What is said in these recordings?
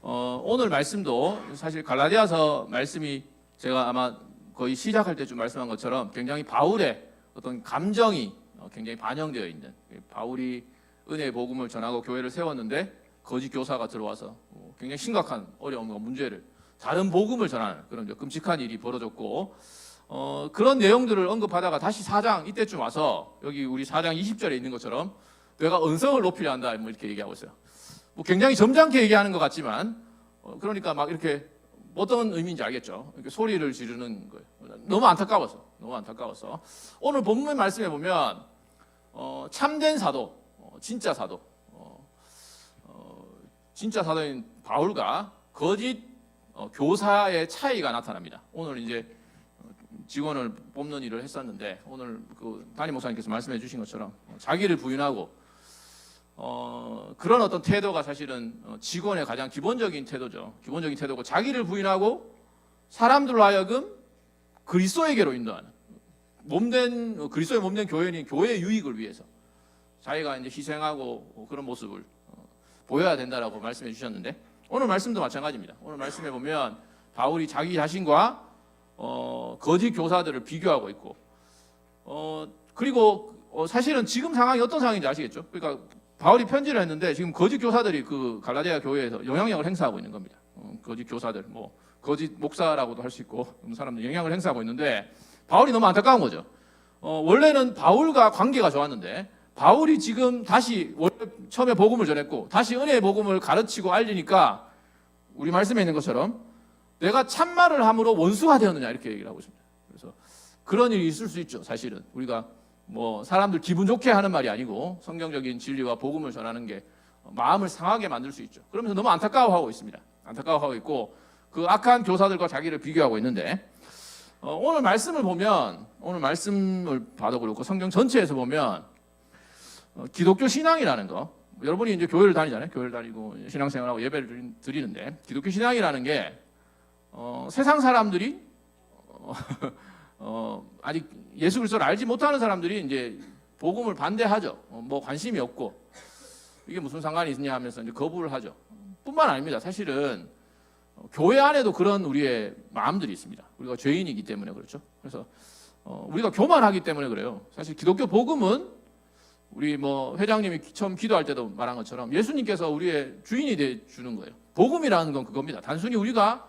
오늘 말씀도 사실 갈라디아서 말씀이 제가 아마 거의 시작할 때쯤 말씀한 것처럼 굉장히 바울의 어떤 감정이 굉장히 반영되어 있는, 바울이 은혜의 복음을 전하고 교회를 세웠는데 거짓 교사가 들어와서 굉장히 심각한 어려움과 문제를, 다른 복음을 전하는 그런 끔찍한 일이 벌어졌고, 그런 내용들을 언급하다가 다시 4장 이때쯤 와서 여기 우리 4장 20절에 있는 것처럼 내가 언성을 높이려 한다 뭐 이렇게 얘기하고 있어요. 뭐 굉장히 점잖게 얘기하는 것 같지만 그러니까 막 이렇게 어떤 의미인지 알겠죠. 이렇게 소리를 지르는 거예요. 너무 안타까워서 오늘 본문 말씀에 보면 참된 사도, 진짜 사도, 진짜 사도인 바울과 거짓 교사의 차이가 나타납니다. 오늘 이제 직원을 뽑는 일을 했었는데 오늘 그 담임 목사님께서 말씀해 주신 것처럼 자기를 부인하고 그런 어떤 태도가 사실은 직원의 가장 기본적인 태도죠. 기본적인 태도고, 자기를 부인하고 사람들로 하여금 그리스도에게로 인도하는, 그리스도의 몸된 교회인 교회의 유익을 위해서 자기가 이제 희생하고 그런 모습을 보여야 된다라고 말씀해 주셨는데, 오늘 말씀도 마찬가지입니다. 오늘 말씀에 보면 바울이 자기 자신과 거짓 교사들을 비교하고 있고, 그리고 사실은 지금 상황이 어떤 상황인지 아시겠죠? 그러니까 바울이 편지를 했는데 지금 거짓 교사들이 그 갈라디아 교회에서 영향력을 행사하고 있는 겁니다. 거짓 교사들, 뭐 거짓 목사라고도 할 수 있고, 사람들 영향을 행사하고 있는데 바울이 너무 안타까운 거죠. 원래는 바울과 관계가 좋았는데 바울이 지금 다시 원래 처음에 복음을 전했고 다시 은혜의 복음을 가르치고 알리니까 우리 말씀에 있는 것처럼 내가 참말을 함으로 원수가 되었느냐 이렇게 얘기를 하고 있습니다. 그래서 그런 일이 있을 수 있죠. 사실은 우리가 뭐 사람들 기분 좋게 하는 말이 아니고 성경적인 진리와 복음을 전하는 게 마음을 상하게 만들 수 있죠. 그러면서 너무 안타까워하고 있습니다. 안타까워하고 있고 그 악한 교사들과 자기를 비교하고 있는데, 오늘 말씀을 보면, 오늘 말씀을 봐도 그렇고 성경 전체에서 보면 기독교 신앙이라는 거, 여러분이 이제 교회를 다니잖아요. 교회를 다니고 신앙생활하고 예배를 드리는데 기독교 신앙이라는 게 세상 사람들이 아직 예수 그리스도를 알지 못하는 사람들이 이제 복음을 반대하죠. 뭐 관심이 없고 이게 무슨 상관이 있냐 하면서 이제 거부를 하죠. 뿐만 아닙니다. 사실은 교회 안에도 그런 우리의 마음들이 있습니다. 우리가 죄인이기 때문에 그렇죠. 그래서 우리가 교만하기 때문에 그래요. 사실 기독교 복음은 우리 뭐 회장님이 처음 기도할 때도 말한 것처럼 예수님께서 우리의 주인이 돼 주는 거예요. 복음이라는 건 그겁니다. 단순히 우리가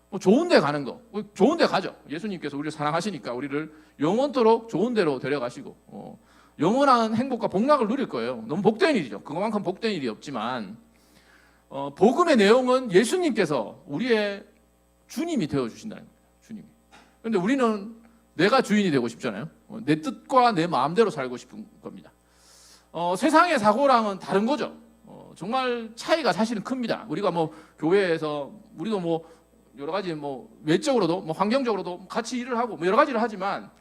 뭐 좋은 데 가는 거, 좋은 데 가죠. 예수님께서 우리를 사랑하시니까 우리를 영원토록 좋은 데로 데려가시고 영원한 행복과 복락을 누릴 거예요. 너무 복된 일이죠. 그거만큼 복된 일이 없지만 복음의 내용은 예수님께서 우리의 주님이 되어주신다는 겁니다. 주님이. 그런데 우리는 내가 주인이 되고 싶잖아요. 내 뜻과 내 마음대로 살고 싶은 겁니다. 세상의 사고랑은 다른 거죠. 정말 차이가 사실은 큽니다. 우리가 뭐 교회에서 우리도 뭐 여러 가지 뭐 외적으로도 뭐 환경적으로도 같이 일을 하고 뭐 여러 가지를 하지만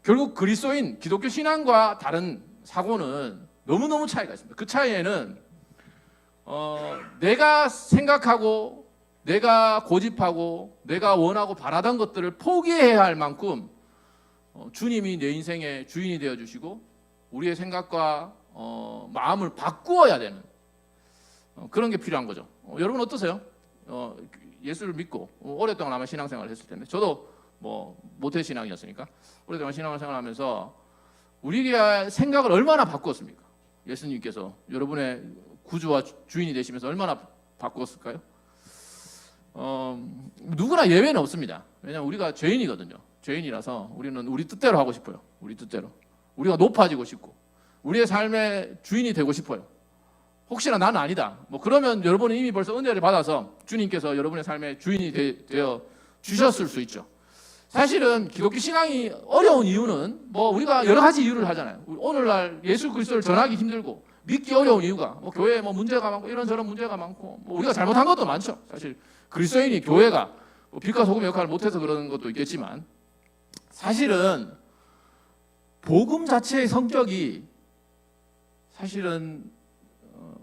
결국 그리스도인 기독교 신앙과 다른 사고는 너무너무 차이가 있습니다. 그 차이에는 내가 생각하고 내가 고집하고 내가 원하고 바라던 것들을 포기해야 할 만큼 주님이 내 인생의 주인이 되어주시고 우리의 생각과 마음을 바꾸어야 되는 그런 게 필요한 거죠. 여러분 어떠세요? 예수를 믿고 오랫동안 아마 신앙생활을 했을 텐데, 저도 뭐 모태신앙이었으니까 오랫동안 신앙생활을 하면서 우리의 생각을 얼마나 바꾸었습니까? 예수님께서 여러분의 구주와 주인이 되시면서 얼마나 바꾸었을까요? 누구나 예외는 없습니다. 왜냐하면 우리가 죄인이거든요. 죄인이라서 우리는 우리 뜻대로 하고 싶어요. 우리 뜻대로. 우리가 높아지고 싶고 우리의 삶의 주인이 되고 싶어요. 혹시나 나는 아니다. 뭐 그러면 여러분은 이미 벌써 은혜를 받아서 주님께서 여러분의 삶의 주인이 되어 주셨을 수 있죠. 사실은 기독교 신앙이 어려운 이유는 뭐 우리가 여러 가지 이유를 하잖아요. 오늘날 예수 그리스도를 전하기 힘들고 믿기 어려운 이유가 뭐 교회에 뭐 문제가 많고 이런저런 문제가 많고 뭐 우리가 잘못한 것도 많죠. 사실 그리스도인이 교회가 뭐 빛과 소금의 역할을 못해서 그러는 것도 있겠지만, 사실은 복음 자체의 성격이 사실은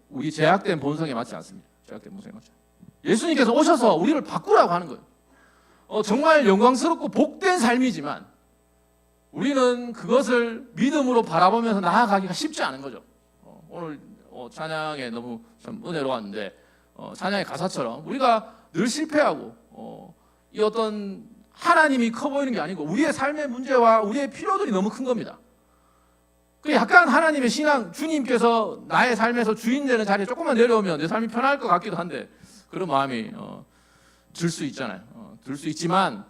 우리 제약된 본성에 맞지 않습니다. 제약된 본성에 맞지 않습니다. 예수님께서 오셔서 우리를 바꾸라고 하는 거예요. 정말 영광스럽고 복된 삶이지만 우리는 그것을 믿음으로 바라보면서 나아가기가 쉽지 않은 거죠. 오늘 찬양에 너무 참 은혜로웠는데 찬양의 가사처럼 우리가 늘 실패하고 이 어떤 하나님이 커 보이는 게 아니고 우리의 삶의 문제와 우리의 필요들이 너무 큰 겁니다. 그 약간 하나님의 신앙, 주님께서 나의 삶에서 주인 되는 자리에 조금만 내려오면 내 삶이 편할 것 같기도 한데 그런 마음이 들 수 있잖아요. 들 수 있지만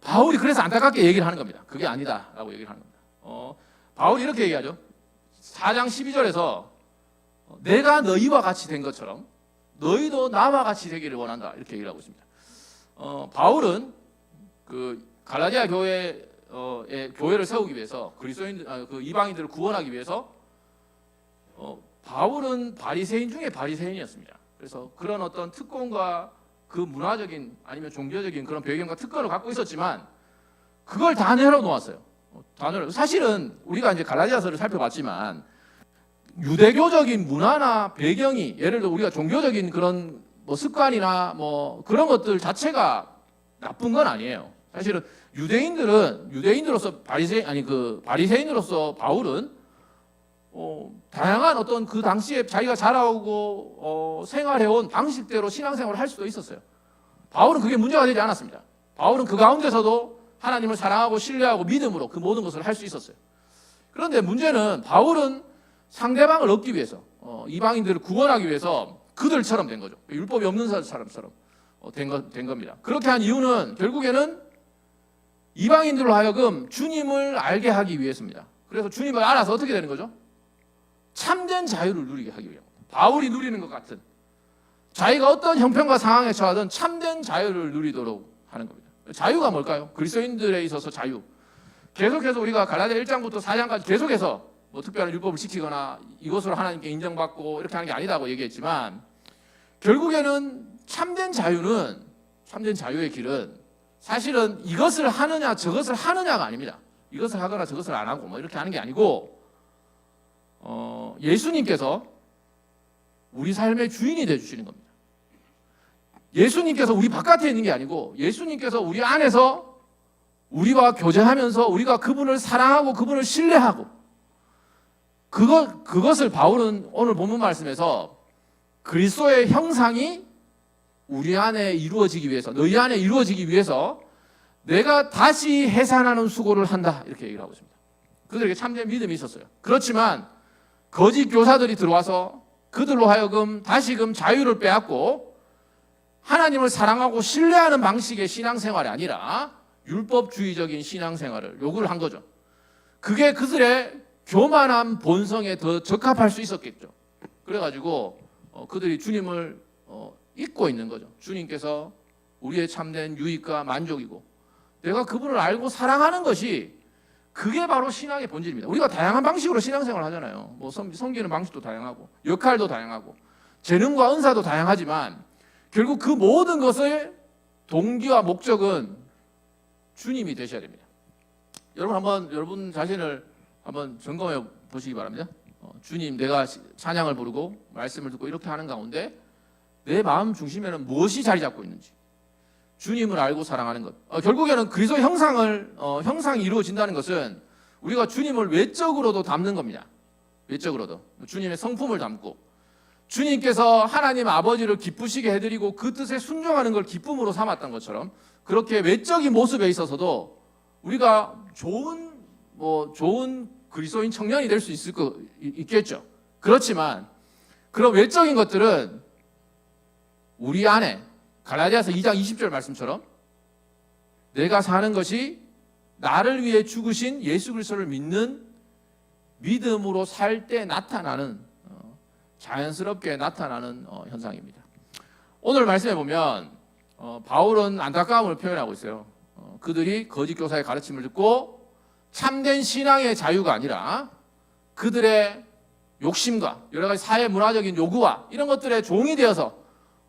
바울이 그래서 안타깝게 얘기를 하는 겁니다. 그게 아니다라고 얘기를 하는 겁니다. 바울이 이렇게 얘기하죠. 4장 12절에서 내가 너희와 같이 된 것처럼 너희도 나와 같이 되기를 원한다 이렇게 얘기를 하고 있습니다. 바울은 그 갈라디아 교회를 세우기 위해서 그 이방인들을 구원하기 위해서 바울은 바리새인 중에 바리새인이었습니다. 그래서 그런 어떤 특권과 그 문화적인 아니면 종교적인 그런 배경과 특권을 갖고 있었지만 그걸 다 내려놓았어요. 사실은 우리가 이제 갈라디아서를 살펴봤지만 유대교적인 문화나 배경이 예를 들어 우리가 종교적인 그런 뭐 습관이나 뭐 그런 것들 자체가 나쁜 건 아니에요. 사실은 유대인으로서 바리새인으로서 바울은 다양한 어떤 그 당시에 자기가 자라오고 생활해온 방식대로 신앙생활을 할 수도 있었어요. 바울은 그게 문제가 되지 않았습니다. 바울은 그 가운데서도 하나님을 사랑하고 신뢰하고 믿음으로 그 모든 것을 할 수 있었어요. 그런데 문제는 바울은 상대방을 얻기 위해서 이방인들을 구원하기 위해서 그들처럼 된 거죠. 율법이 없는 사람처럼 된 겁니다. 그렇게 한 이유는 결국에는 이방인들로 하여금 주님을 알게 하기 위해서입니다. 그래서 주님을 알아서 어떻게 되는 거죠? 참된 자유를 누리게 하기 위해서. 바울이 누리는 것 같은 자기가 어떤 형편과 상황에 처하든 참된 자유를 누리도록 하는 겁니다. 자유가 뭘까요? 그리스도인들에 있어서 자유. 계속해서 우리가 갈라디아 1장부터 4장까지 계속해서 뭐 특별한 율법을 지키거나 이것으로 하나님께 인정받고 이렇게 하는 게 아니다고 얘기했지만 결국에는 참된 자유의 길은 사실은 이것을 하느냐 저것을 하느냐가 아닙니다. 이것을 하거나 저것을 안 하고 뭐 이렇게 하는 게 아니고 예수님께서 우리 삶의 주인이 되어주시는 겁니다. 예수님께서 우리 바깥에 있는 게 아니고 예수님께서 우리 안에서 우리와 교제하면서 우리가 그분을 사랑하고 그분을 신뢰하고 그것을 바울은 오늘 본문 말씀에서 그리스도의 형상이 우리 안에 이루어지기 위해서 너희 안에 이루어지기 위해서 내가 다시 해산하는 수고를 한다 이렇게 얘기를 하고 있습니다. 그들에게 참된 믿음이 있었어요. 그렇지만 거짓 교사들이 들어와서 그들로 하여금 다시금 자유를 빼앗고 하나님을 사랑하고 신뢰하는 방식의 신앙생활이 아니라 율법주의적인 신앙생활을 요구를 한 거죠. 그게 그들의 교만한 본성에 더 적합할 수 있었겠죠. 그래가지고 그들이 주님을 잊고 있는 거죠. 주님께서 우리의 참된 유익과 만족이고 내가 그분을 알고 사랑하는 것이 그게 바로 신앙의 본질입니다. 우리가 다양한 방식으로 신앙생활을 하잖아요. 뭐 섬기는 방식도 다양하고 역할도 다양하고 재능과 은사도 다양하지만 결국 그 모든 것의 동기와 목적은 주님이 되셔야 됩니다. 여러분 자신을 한번 점검해 보시기 바랍니다. 주님, 내가 찬양을 부르고 말씀을 듣고 이렇게 하는 가운데 내 마음 중심에는 무엇이 자리 잡고 있는지 주님을 알고 사랑하는 것. 결국에는 그리스도의 형상이 이루어진다는 것은 우리가 주님을 외적으로도 담는 겁니다. 외적으로도 주님의 성품을 담고 주님께서 하나님 아버지를 기쁘시게 해드리고 그 뜻에 순종하는 걸 기쁨으로 삼았던 것처럼 그렇게 외적인 모습에 있어서도 우리가 좋은 그리스도인 청년이 될 수 있겠죠. 그렇지만 그런 외적인 것들은 우리 안에 갈라디아서 2장 20절 말씀처럼 내가 사는 것이 나를 위해 죽으신 예수 그리스도를 믿는 믿음으로 살 때 나타나는 자연스럽게 나타나는 현상입니다. 오늘 말씀해 보면 바울은 안타까움을 표현하고 있어요. 그들이 거짓 교사의 가르침을 듣고 참된 신앙의 자유가 아니라 그들의 욕심과 여러 가지 사회 문화적인 요구와 이런 것들의 종이 되어서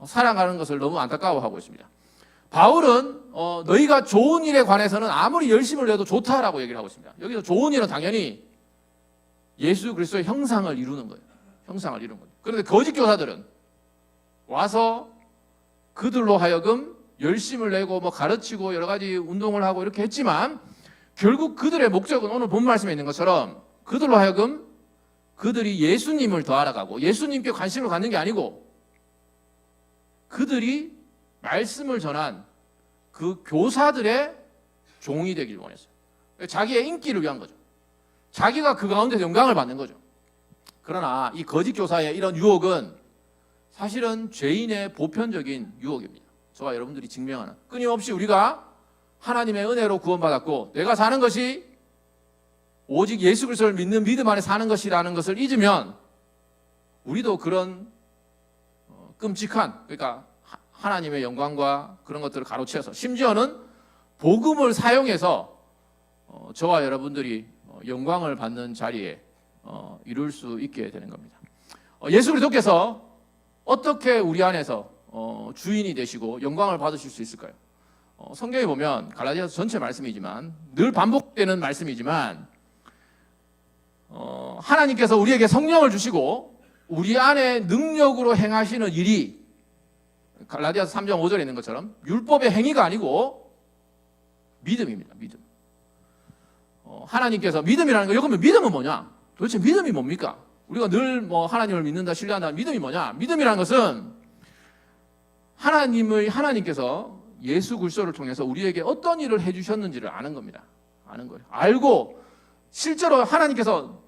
살아가는 것을 너무 안타까워하고 있습니다. 바울은 너희가 좋은 일에 관해서는 아무리 열심을 내도 좋다라고 얘기를 하고 있습니다. 여기서 좋은 일은 당연히 예수 그리스도의 형상을 이루는 거예요. 형상을 이루는 거예요. 그런데 거짓 교사들은 와서 그들로 하여금 열심을 내고 뭐 가르치고 여러 가지 운동을 하고 이렇게 했지만 결국 그들의 목적은 오늘 본 말씀에 있는 것처럼 그들로 하여금 그들이 예수님을 더 알아가고 예수님께 관심을 갖는 게 아니고 그들이 말씀을 전한 그 교사들의 종이 되길 원했어요. 자기의 인기를 위한 거죠. 자기가 그 가운데서 영광을 받는 거죠. 그러나 이 거짓 교사의 이런 유혹은 사실은 죄인의 보편적인 유혹입니다. 저와 여러분들이 증명하는, 끊임없이 우리가 하나님의 은혜로 구원받았고 내가 사는 것이 오직 예수 그리스도를 믿는 믿음 안에 사는 것이라는 것을 잊으면 우리도 그런 끔찍한, 그러니까 하나님의 영광과 그런 것들을 가로채서 심지어는 복음을 사용해서 저와 여러분들이 영광을 받는 자리에 이룰 수 있게 되는 겁니다. 예수 그리스도께서 어떻게 우리 안에서 주인이 되시고 영광을 받으실 수 있을까요? 성경에 보면 갈라디아서 전체 말씀이지만 늘 반복되는 말씀이지만 하나님께서 우리에게 성령을 주시고 우리 안에 능력으로 행하시는 일이 갈라디아서 3장 5절에 있는 것처럼 율법의 행위가 아니고 믿음입니다. 믿음. 하나님께서 믿음이라는 거, 여러분 믿음은 뭐냐? 도대체 믿음이 뭡니까? 우리가 늘 하나님을 믿는다, 신뢰한다, 믿음이 뭐냐? 믿음이라는 것은 하나님께서 예수 그리스도를 통해서 우리에게 어떤 일을 해주셨는지를 아는 겁니다. 아는 거예요. 알고 실제로 하나님께서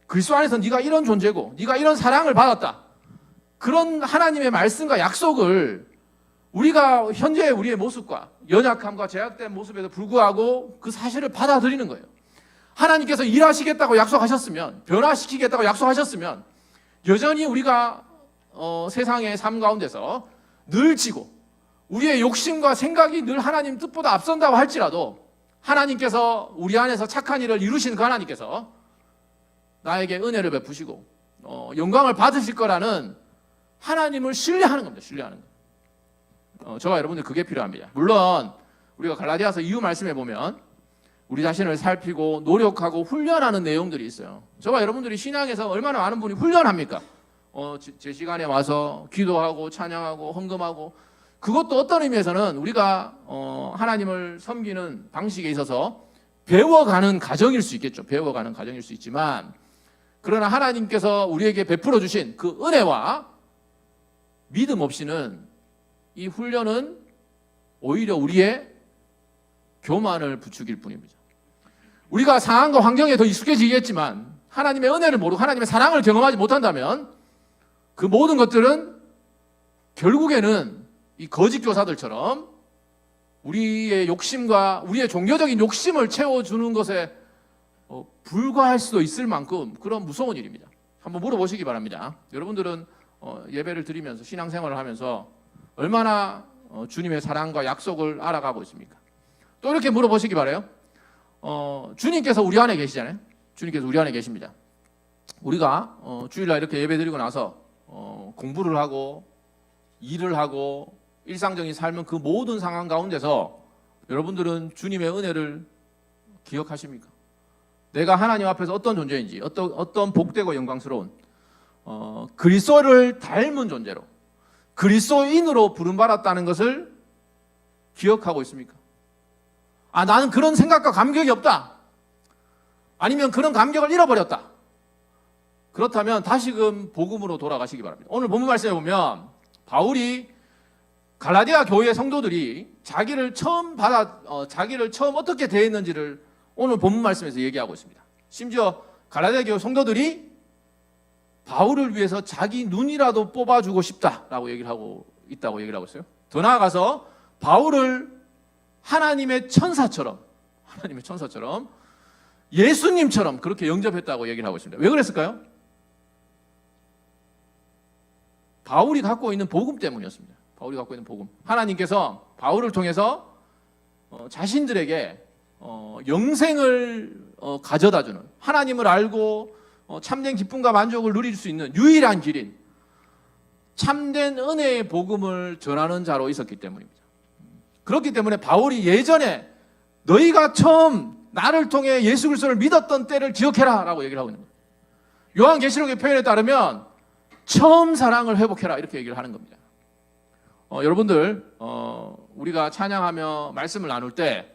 그리스도 안에서 네가 이런 존재고 네가 이런 사랑을 받았다. 그런 하나님의 말씀과 약속을 우리가 현재 우리의 모습과 연약함과 제약된 모습에도 불구하고 그 사실을 받아들이는 거예요. 하나님께서 일하시겠다고 약속하셨으면, 변화시키겠다고 약속하셨으면 여전히 우리가 세상의 삶 가운데서 늘 지고 우리의 욕심과 생각이 늘 하나님 뜻보다 앞선다고 할지라도 하나님께서 우리 안에서 착한 일을 이루신 그 하나님께서 나에게 은혜를 베푸시고 영광을 받으실 거라는 하나님을 신뢰하는 겁니다. 신뢰하는 거예요. 저와 여러분들 그게 필요합니다. 물론 우리가 갈라디아서 이후 말씀에 보면 우리 자신을 살피고 노력하고 훈련하는 내용들이 있어요. 저와 여러분들이 신앙에서 얼마나 많은 분이 훈련합니까? 제 시간에 와서 기도하고 찬양하고 헌금하고, 그것도 어떤 의미에서는 우리가 하나님을 섬기는 방식에 있어서 배워가는 과정일 수 있겠죠. 배워가는 과정일 수 있지만, 그러나 하나님께서 우리에게 베풀어 주신 그 은혜와 믿음 없이는 이 훈련은 오히려 우리의 교만을 부추길 뿐입니다. 우리가 상황과 환경에 더 익숙해지겠지만 하나님의 은혜를 모르고 하나님의 사랑을 경험하지 못한다면 그 모든 것들은 결국에는 이 거짓 교사들처럼 우리의 욕심과 우리의 종교적인 욕심을 채워주는 것에 불과할 수도 있을 만큼 그런 무서운 일입니다. 한번 물어보시기 바랍니다. 여러분들은 예배를 드리면서 신앙생활을 하면서 얼마나 주님의 사랑과 약속을 알아가고 있습니까? 또 이렇게 물어보시기 바라요. 주님께서 우리 안에 계시잖아요. 주님께서 우리 안에 계십니다. 우리가 주일날 이렇게 예배 드리고 나서 공부를 하고 일을 하고 일상적인 삶은 그 모든 상황 가운데서 여러분들은 주님의 은혜를 기억하십니까? 내가 하나님 앞에서 어떤 존재인지, 어떤 복되고 영광스러운 그리스도를 닮은 존재로, 그리스도인으로 부름받았다는 것을 기억하고 있습니까? 나는 그런 생각과 감격이 없다. 아니면 그런 감격을 잃어버렸다. 그렇다면 다시금 복음으로 돌아가시기 바랍니다. 오늘 본문 말씀에 보면 바울이 갈라디아 교회 성도들이 자기를 처음 어떻게 대했는지를 오늘 본문 말씀에서 얘기하고 있습니다. 심지어 갈라디아 교회 성도들이 바울을 위해서 자기 눈이라도 뽑아주고 싶다라고 얘기를 하고 있어요. 더 나아가서 바울을 하나님의 천사처럼 예수님처럼 그렇게 영접했다고 얘기를 하고 있습니다. 왜 그랬을까요? 바울이 갖고 있는 복음 때문이었습니다. 바울이 갖고 있는 복음. 하나님께서 바울을 통해서 자신들에게 영생을 가져다주는, 하나님을 알고 참된 기쁨과 만족을 누릴 수 있는 유일한 길인 참된 은혜의 복음을 전하는 자로 있었기 때문입니다. 그렇기 때문에 바울이 예전에 너희가 처음 나를 통해 예수 그리스도를 믿었던 때를 기억해라 라고 얘기를 하고 있는 거예요. 요한계시록의 표현에 따르면 처음 사랑을 회복해라 이렇게 얘기를 하는 겁니다. 여러분들 우리가 찬양하며 말씀을 나눌 때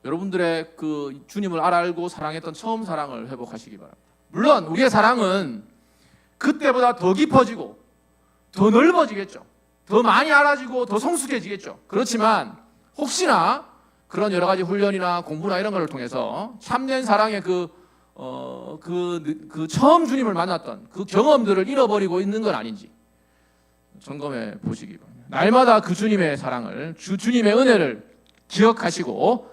여러분들의 그 주님을 알고 사랑했던 처음 사랑을 회복하시기 바랍니다. 물론 우리의 사랑은 그때보다 더 깊어지고 더 넓어지겠죠. 더 많이 알아지고 더 성숙해지겠죠. 그렇지만 혹시나 그런 여러 가지 훈련이나 공부나 이런 걸 통해서 참된 사랑의 그 처음 주님을 만났던 그 경험들을 잃어버리고 있는 건 아닌지 점검해 보시기 바랍니다. 날마다 그 주님의 사랑을, 주님의 은혜를 기억하시고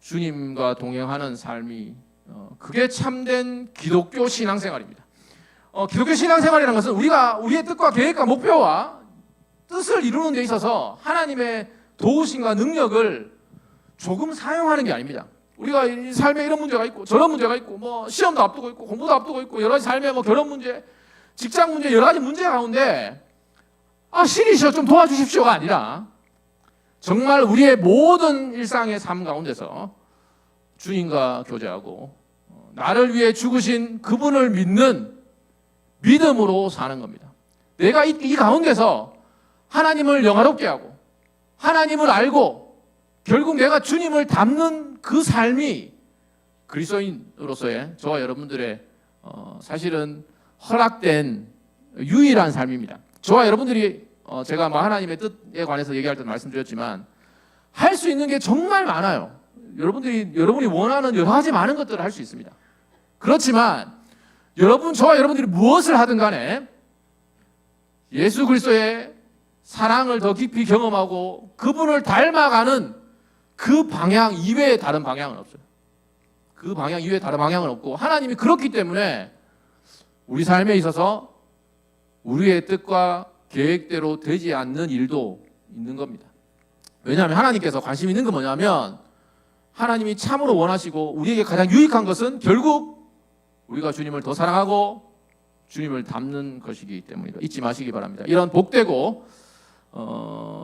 주님과 동행하는 삶이 그게 참된 기독교 신앙생활입니다. 기독교 신앙생활이라는 것은 우리의 뜻과 계획과 목표와 뜻을 이루는 데 있어서 하나님의 도우심과 능력을 조금 사용하는 게 아닙니다. 우리가 이 삶에 이런 문제가 있고 저런 문제가 있고 뭐 시험도 앞두고 있고 공부도 앞두고 있고 여러 가지 삶에 뭐 결혼 문제, 직장 문제, 여러 가지 문제 가운데 신이시여 좀 도와주십시오가 아니라 정말 우리의 모든 일상의 삶 가운데서 주님과 교제하고 나를 위해 죽으신 그분을 믿는 믿음으로 사는 겁니다. 내가 이 가운데서 하나님을 영화롭게 하고 하나님을 알고 결국 내가 주님을 닮는 그 삶이 그리스도인으로서의 저와 여러분들의 사실은 허락된 유일한 삶입니다. 저와 여러분들이 제가 뭐 하나님의 뜻에 관해서 얘기할 때 말씀드렸지만 할 수 있는 게 정말 많아요. 여러분이 원하는 여러 가지 많은 것들을 할 수 있습니다. 그렇지만 저와 여러분들이 무엇을 하든 간에 예수 그리스도의 사랑을 더 깊이 경험하고 그분을 닮아가는 그 방향 이외에 다른 방향은 없어요. 그 방향 이외에 다른 방향은 없고 하나님이 그렇기 때문에 우리 삶에 있어서 우리의 뜻과 계획대로 되지 않는 일도 있는 겁니다. 왜냐하면 하나님께서 관심 있는 건 뭐냐면 하나님이 참으로 원하시고 우리에게 가장 유익한 것은 결국 우리가 주님을 더 사랑하고 주님을 닮는 것이기 때문입니다. 잊지 마시기 바랍니다. 이런 복되고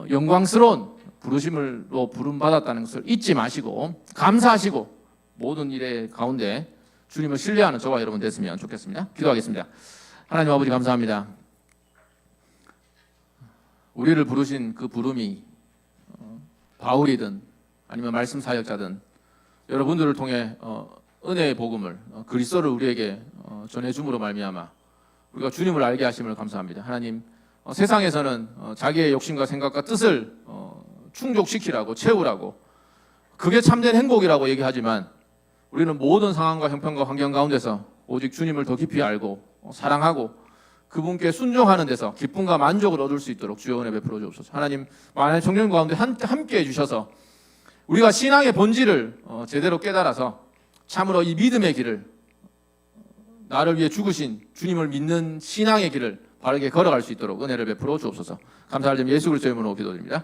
영광스러운 부르심으로 부름받았다는 것을 잊지 마시고 감사하시고 모든 일의 가운데 주님을 신뢰하는 저와 여러분 됐으면 좋겠습니다. 기도하겠습니다. 하나님 아버지 감사합니다. 우리를 부르신 그 부름이 바울이든 아니면 말씀 사역자든 여러분들을 통해 은혜의 복음을 그리스도를 우리에게 전해줌으로 말미암아 우리가 주님을 알게 하심을 감사합니다. 하나님 세상에서는 자기의 욕심과 생각과 뜻을 충족시키라고 채우라고 그게 참된 행복이라고 얘기하지만 우리는 모든 상황과 형편과 환경 가운데서 오직 주님을 더 깊이 알고 사랑하고 그분께 순종하는 데서 기쁨과 만족을 얻을 수 있도록 주여 은혜 베풀어 주옵소서. 하나님 만약에 청년 가운데 함께 해주셔서 우리가 신앙의 본질을 제대로 깨달아서 참으로 이 믿음의 길을 나를 위해 죽으신 주님을 믿는 신앙의 길을 바르게 걸어갈 수 있도록 은혜를 베풀어 주옵소서. 감사할 점 예수 그리스도의 이름으로 기도드립니다.